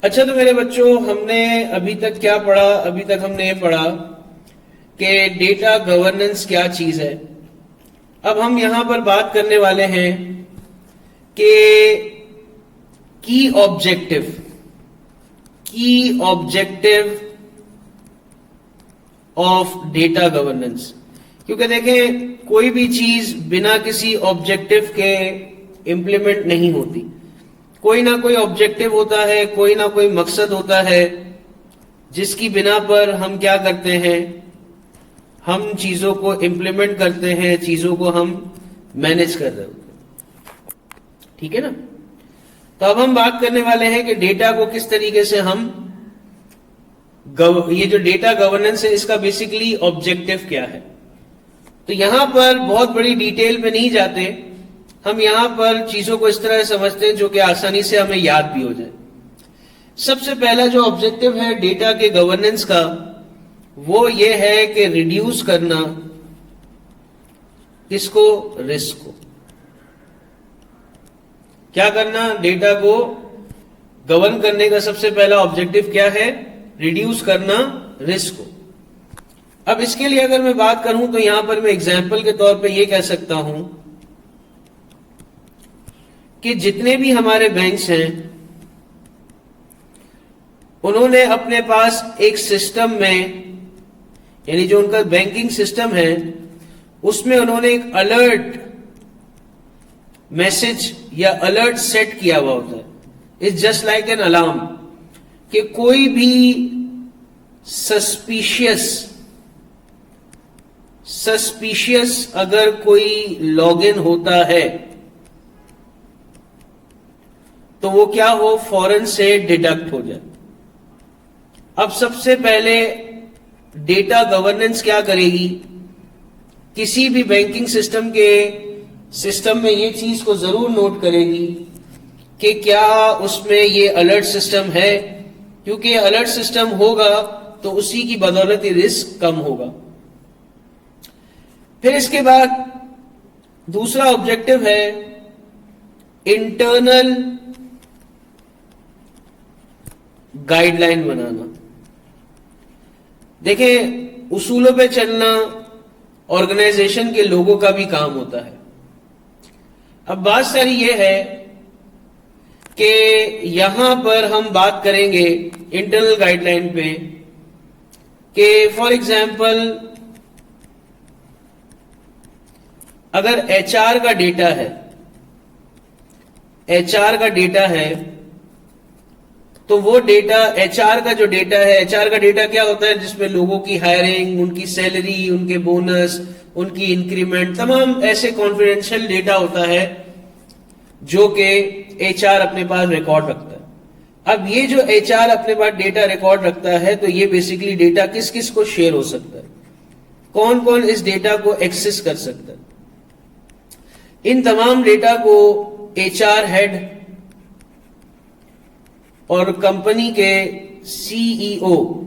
अच्छा, तो मेरे बच्चों, हमने अभी तक क्या पढ़ा? अभी तक हमने ये पढ़ा कि डेटा गवर्नेंस क्या चीज है। अब हम यहां पर बात करने वाले हैं कि की ऑब्जेक्टिव ऑफ डेटा गवर्नेंस। क्योंकि देखें, कोई भी चीज बिना किसी ऑब्जेक्टिव के इंप्लीमेंट नहीं होती। कोई ना कोई ऑब्जेक्टिव होता है, कोई ना कोई मकसद होता है जिसकी बिना पर हम क्या करते हैं, हम चीजों को इंप्लीमेंट करते हैं, चीजों को हम मैनेज कर रहे होते हैं। ठीक है ना? तो अब हम बात करने वाले हैं कि डेटा को किस तरीके से हम ये जो डेटा गवर्नेंस है, इसका बेसिकली ऑब्जेक्टिव क्या है। तो यहां पर बहुत बड़ी डिटेल में नहीं जाते, हम यहां पर चीजों को इस तरह से समझते हैं जो कि आसानी से हमें याद भी हो जाए। सबसे पहला जो ऑब्जेक्टिव है डेटा के गवर्नेंस का, वो ये है कि रिड्यूस करना किसको? रिस्क को। क्या करना? डेटा को गवर्न करने का सबसे पहला ऑब्जेक्टिव क्या है? रिड्यूस करना रिस्क को। अब इसके लिए अगर मैं बात करूं तो यहां पर मैं एग्जाम्पल के तौर पे ये कह सकता हूं कि जितने भी हमारे बैंक्स हैं, उन्होंने अपने पास एक सिस्टम में, यानी जो उनका बैंकिंग सिस्टम है, उसमें उन्होंने एक अलर्ट मैसेज या अलर्ट सेट किया हुआ होता है। It's just like an alarm, कि कोई भी सस्पिशियस अगर कोई लॉगिन होता है तो वो क्या हो, फौरन से डिडक्ट हो जाए। अब सबसे पहले डेटा गवर्नेंस क्या करेगी? किसी भी बैंकिंग सिस्टम में ये चीज को जरूर नोट करेगी कि क्या उसमें ये अलर्ट सिस्टम है, क्योंकि अलर्ट सिस्टम होगा तो उसी की बदौलत ही रिस्क कम होगा। फिर इसके बाद दूसरा ऑब्जेक्टिव है इंटरनल गाइडलाइन बनाना। देखें, उसूलों पे चलना ऑर्गेनाइजेशन के लोगों का भी काम होता है। अब बात सारी ये है कि यहां पर हम बात करेंगे इंटरनल गाइडलाइन पे कि फॉर एग्जाम्पल अगर एचआर का डेटा है, तो वो डेटा, एचआर का जो डेटा है, एचआर का डेटा क्या होता है? जिसमें लोगों की हायरिंग, उनकी सैलरी, उनके बोनस, उनकी इंक्रीमेंट, तमाम ऐसे कॉन्फिडेंशियल डेटा होता है जो कि एचआर अपने पास रिकॉर्ड रखता है। अब ये जो एचआर अपने पास डेटा रिकॉर्ड रखता है, तो ये बेसिकली डेटा किस किस को शेयर हो सकता है, कौन कौन इस डेटा को एक्सेस कर सकता है। इन तमाम डेटा को एचआर हेड और कंपनी के सीईओ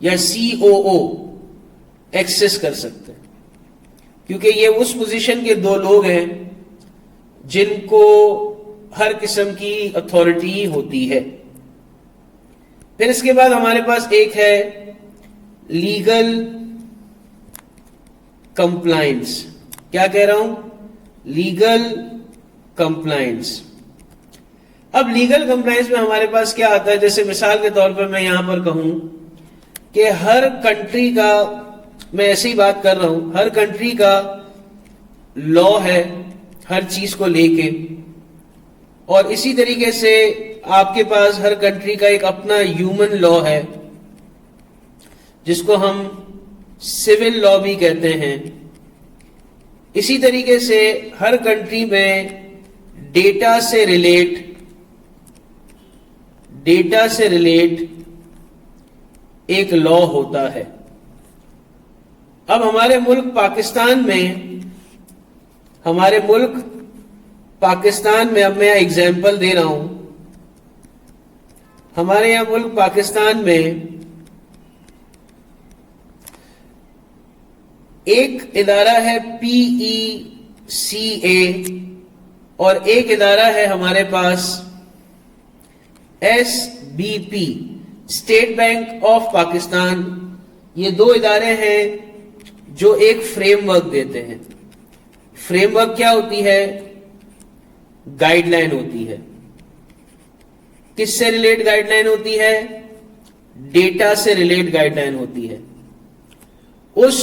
या सीओओ एक्सेस कर सकते हैं, क्योंकि ये उस पोजीशन के दो लोग हैं जिनको हर किस्म की अथॉरिटी होती है। फिर इसके बाद हमारे पास एक है लीगल कंप्लायंस। क्या कह रहा हूं? Legal compliance. अब लीगल कंप्लायंस में हमारे पास क्या आता है? जैसे मिसाल के तौर पर मैं यहां पर कहूं कि हर कंट्री का, मैं ऐसे ही बात कर रहा हूं, हर कंट्री का लॉ है हर चीज को लेके, और इसी तरीके से आपके पास हर कंट्री का एक अपना ह्यूमन लॉ है जिसको हम सिविल लॉ भी कहते हैं। इसी तरीके से हर कंट्री में डेटा से रिलेट एक लॉ होता है। अब हमारे मुल्क पाकिस्तान में, अब मैं एग्जाम्पल दे रहा हूं, हमारे यहां मुल्क पाकिस्तान में एक इदारा है PECA और एक इदारा है हमारे पास SBP, state bank of Pakistan, ये दो इदारे हैं जो एक फ्रेमवर्क देते हैं। फ्रेमवर्क क्या होती है? गाइडलाइन होती है। किससे रिलेट गाइडलाइन होती है? डेटा से रिलेट गाइडलाइन होती है। उस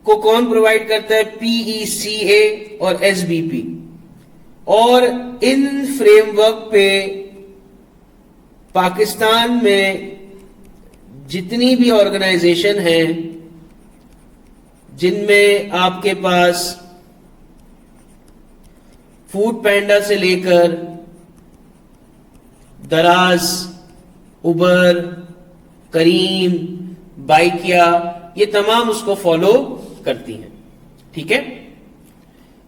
को कौन प्रोवाइड करता है? PECA और SBP। और इन फ्रेमवर्क पे पाकिस्तान में जितनी भी ऑर्गेनाइजेशन हैं, जिनमें आपके पास फूड पैंडा से लेकर दराज, उबर, करीम, बाइकिया, ये तमाम उसको फॉलो करती हैं। ठीक है।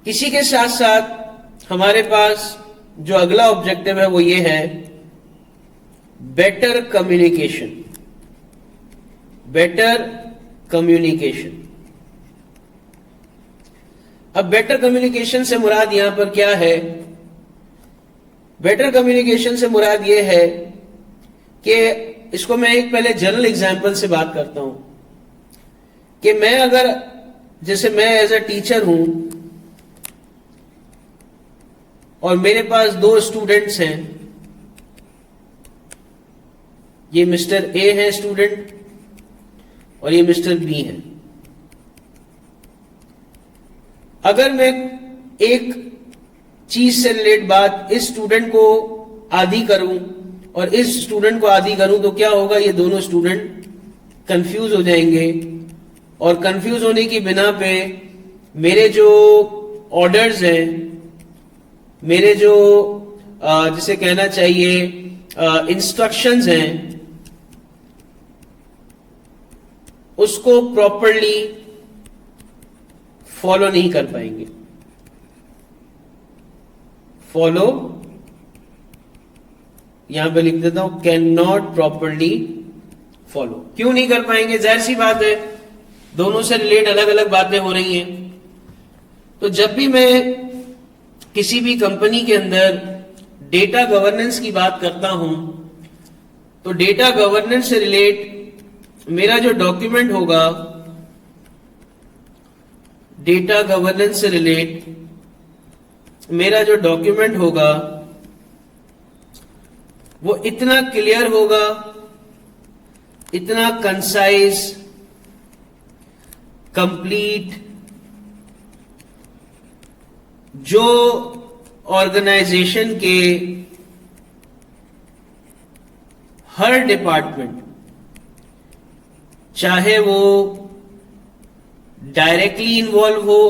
इसी के साथ साथ हमारे पास जो अगला ऑब्जेक्टिव है वो ये है बेटर कम्युनिकेशन। Better communication. अब बेटर कम्युनिकेशन से मुराद यहां पर क्या है? बेटर कम्युनिकेशन से मुराद ये है कि इसको मैं एक पहले जनरल एग्जांपल से बात करता हूं कि मैं अगर, जैसे मैं एज अ टीचर हूं और मेरे पास दो स्टूडेंट्स हैं, ये मिस्टर ए है स्टूडेंट और ये मिस्टर बी है। अगर मैं एक चीज से रिलेट बात इस स्टूडेंट को आदी करूं और इस स्टूडेंट को आदी करूं तो क्या होगा? ये दोनों स्टूडेंट कंफ्यूज हो जाएंगे और कंफ्यूज होने की बिना पे मेरे जो ऑर्डर्स हैं, मेरे जो जिसे कहना चाहिए इंस्ट्रक्शंस हैं, उसको प्रॉपरली फॉलो नहीं कर पाएंगे। फॉलो यहां पे लिख देता हूं, कैन नॉट प्रॉपरली फॉलो। क्यों नहीं कर पाएंगे? जाहिर सी बात है, दोनों से रिलेट अलग अलग बातें हो रही हैं। तो जब भी मैं किसी भी कंपनी के अंदर डेटा गवर्नेंस की बात करता हूं तो डेटा गवर्नेंस से रिलेट मेरा जो डॉक्यूमेंट होगा, डेटा गवर्नेंस से रिलेट मेरा जो डॉक्यूमेंट होगा वो इतना क्लियर होगा, इतना कंसाइज, कंप्लीट, जो ऑर्गेनाइजेशन के हर डिपार्टमेंट, चाहे वो डायरेक्टली इन्वॉल्व हो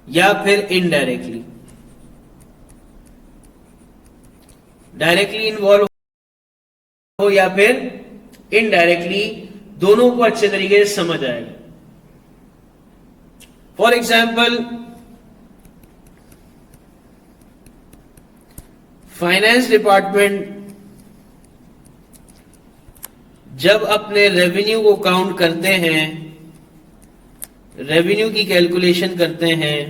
या फिर इनडायरेक्टली, डायरेक्टली इन्वॉल्व हो या फिर इनडायरेक्टली, दोनों को अच्छे तरीके से समझ आएगा। फॉर एग्जाम्पल, फाइनेंस डिपार्टमेंट जब अपने रेवेन्यू को काउंट करते हैं, रेवेन्यू की कैलकुलेशन करते हैं,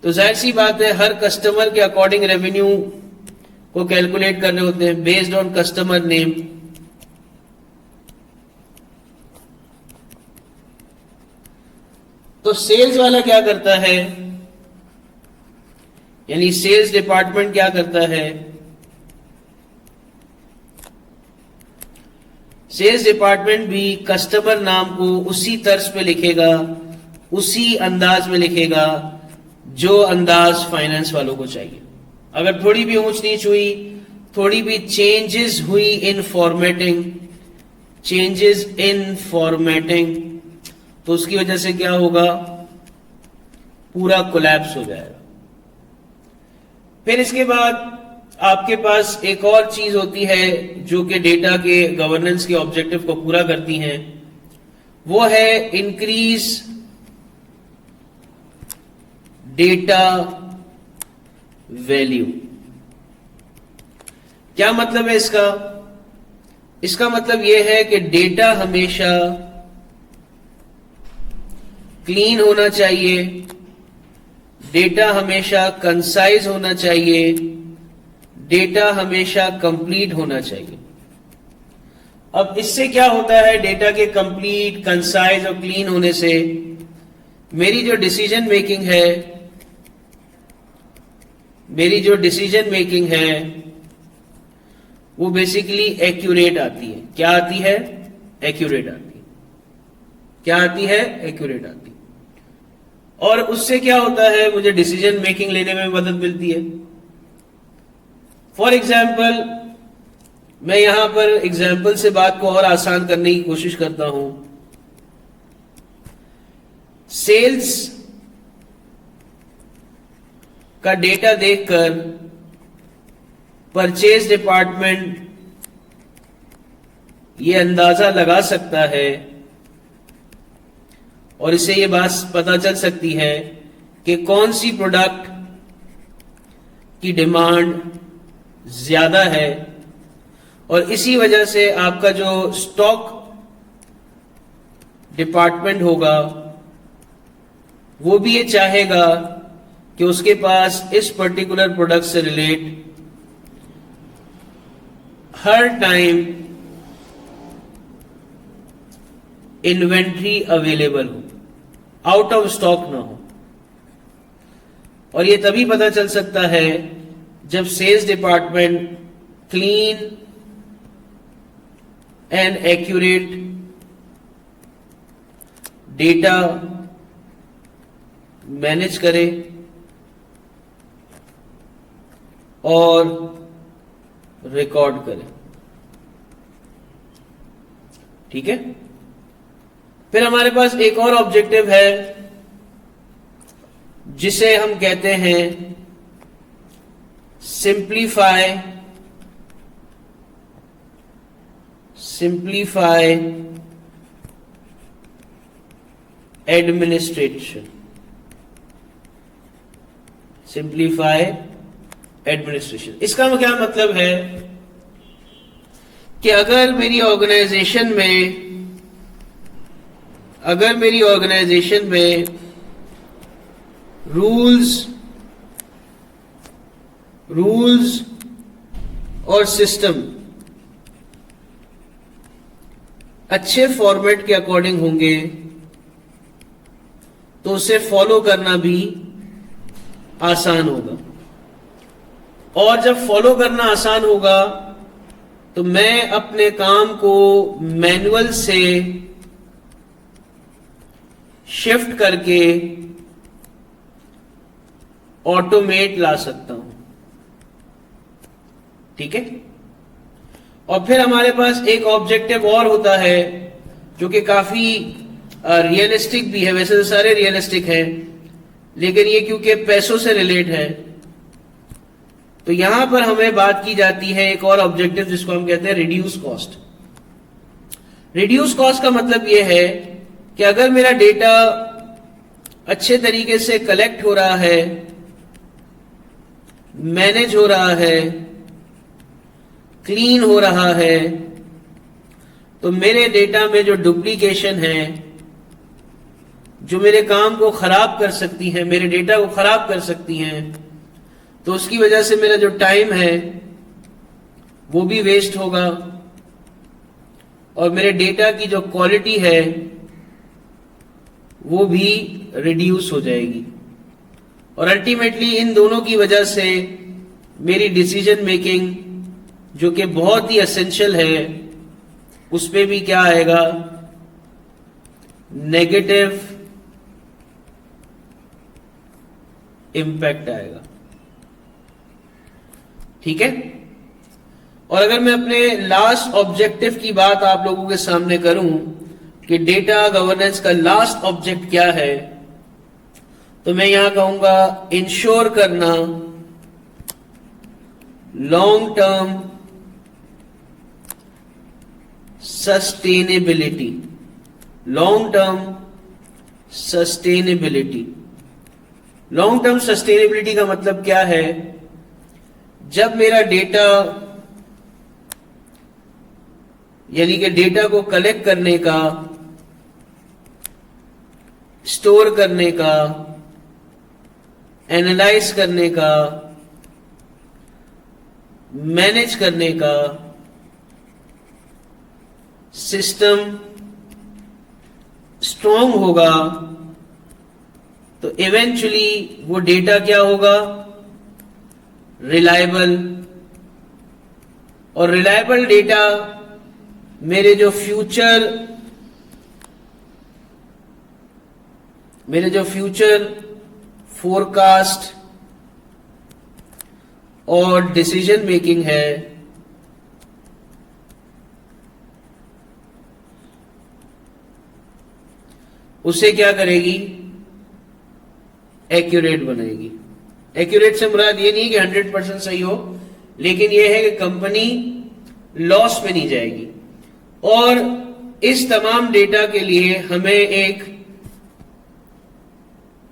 तो जाहिर सी बात है हर कस्टमर के अकॉर्डिंग रेवेन्यू को कैलकुलेट करने होते हैं बेस्ड ऑन कस्टमर नेम। तो सेल्स वाला क्या करता है, यानी सेल्स डिपार्टमेंट क्या करता है? सेल्स डिपार्टमेंट भी कस्टमर नाम को उसी तर्ज पे लिखेगा, उसी अंदाज में लिखेगा जो अंदाज फाइनेंस वालों को चाहिए। अगर थोड़ी भी ऊंच नीच हुई, थोड़ी भी चेंजेस हुई इन फॉर्मेटिंग, चेंजेस इन फॉर्मेटिंग, तो उसकी वजह से क्या होगा? पूरा कोलैप्स हो जाएगा। फिर इसके बाद आपके पास एक और चीज होती है जो कि डेटा के गवर्नेंस के ऑब्जेक्टिव को पूरा करती है, वो है इंक्रीज डेटा वैल्यू। क्या मतलब है इसका? इसका मतलब यह है कि डेटा हमेशा क्लीन होना चाहिए, डेटा हमेशा कंसाइज होना चाहिए, डेटा हमेशा कंप्लीट होना चाहिए। अब इससे क्या होता है, डेटा के कंप्लीट, कंसाइज और क्लीन होने से मेरी जो डिसीजन मेकिंग है वो बेसिकली एक्यूरेट आती है। क्या आती है? एक्यूरेट आती है। क्या आती है? एक्यूरेट आती है। और उससे क्या होता है, मुझे डिसीजन मेकिंग लेने में मदद मिलती है। फॉर एग्जाम्पल, मैं यहां पर एग्जाम्पल से बात को और आसान करने की कोशिश करता हूं। सेल्स का डेटा देखकर परचेज डिपार्टमेंट ये अंदाजा लगा सकता है और इससे ये बात पता चल सकती है कि कौन सी प्रोडक्ट की डिमांड ज्यादा है, और इसी वजह से आपका जो स्टॉक डिपार्टमेंट होगा वो भी ये चाहेगा कि उसके पास इस पर्टिकुलर प्रोडक्ट से रिलेट हर टाइम इन्वेंट्री अवेलेबल हो, आउट ऑफ स्टॉक ना हो। और ये तभी पता चल सकता है जब sales department clean and accurate data manage करे और रिकॉर्ड करे। ठीक है। फिर हमारे पास एक और ऑब्जेक्टिव है जिसे हम कहते हैं सिंप्लीफाई एडमिनिस्ट्रेशन। सिंप्लीफाई एडमिनिस्ट्रेशन, इसका क्या मतलब है कि अगर मेरी ऑर्गेनाइजेशन में रूल्स और सिस्टम अच्छे फॉर्मेट के अकॉर्डिंग होंगे तो उसे फॉलो करना भी आसान होगा। और जब फॉलो करना आसान होगा तो मैं अपने काम को मैनुअल से शिफ्ट करके ऑटोमेट ला सकता हूं। ठीक है। और फिर हमारे पास एक ऑब्जेक्टिव और होता है जो कि काफी रियलिस्टिक भी है। वैसे तो सारे रियलिस्टिक हैं, लेकिन ये क्योंकि पैसों से रिलेट है तो यहां पर हमें बात की जाती है एक और ऑब्जेक्टिव जिसको हम कहते हैं रिड्यूस कॉस्ट। रिड्यूस कॉस्ट का मतलब यह है कि अगर मेरा डेटा अच्छे तरीके से कलेक्ट हो रहा है, मैनेज हो रहा है, क्लीन हो रहा है, तो मेरे डेटा में जो डुप्लीकेशन है, जो मेरे काम को खराब कर सकती है, मेरे डेटा को खराब कर सकती हैं, तो उसकी वजह से मेरा जो टाइम है वो भी वेस्ट होगा और मेरे डेटा की जो क्वालिटी है वो भी रिड्यूस हो जाएगी। और अल्टीमेटली इन दोनों की वजह से मेरी डिसीजन मेकिंग जो कि बहुत ही एसेंशियल है उस पे भी क्या आएगा, नेगेटिव इंपैक्ट आएगा। ठीक है। और अगर मैं अपने लास्ट ऑब्जेक्टिव की बात आप लोगों के सामने करूं कि डेटा गवर्नेंस का लास्ट ऑब्जेक्ट क्या है, तो मैं यहां कहूंगा इंश्योर करना long term sustainability. Long term sustainability. Long term sustainability का मतलब क्या है, जब मेरा डेटा यानी कि डेटा को कलेक्ट करने का स्टोर करने का, एनालाइज करने का, मैनेज करने का सिस्टम स्ट्रांग होगा तो इवेंचुअली वो डेटा क्या होगा, रिलायबल। और रिलायबल डेटा मेरे जो फ्यूचर फोरकास्ट और डिसीजन मेकिंग है उसे क्या करेगी, एक्यूरेट बनाएगी। एक्यूरेट से मुराद ये नहीं कि 100% सही हो, लेकिन यह है कि कंपनी लॉस में नहीं जाएगी। और इस तमाम डेटा के लिए हमें एक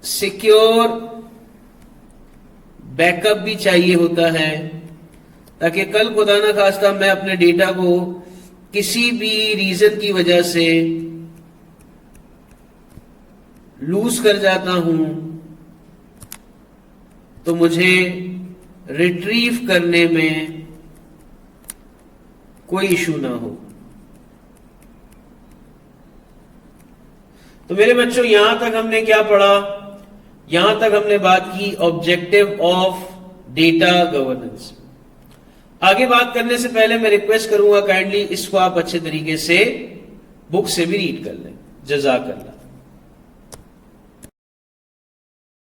सिक्योर बैकअप भी चाहिए होता है, ताकि कल खुदा ना खास्ता मैं अपने डेटा को किसी भी रीजन की वजह से लूज कर जाता हूं तो मुझे रिट्रीव करने में कोई इशू ना हो। तो मेरे बच्चों, यहां तक हमने क्या पढ़ा? यहां तक हमने बात की ऑब्जेक्टिव ऑफ डेटा गवर्नेंस। आगे बात करने से पहले मैं रिक्वेस्ट करूंगा, काइंडली इसको आप अच्छे तरीके से बुक से भी रीड कर लें। जज़ाकल्लाह।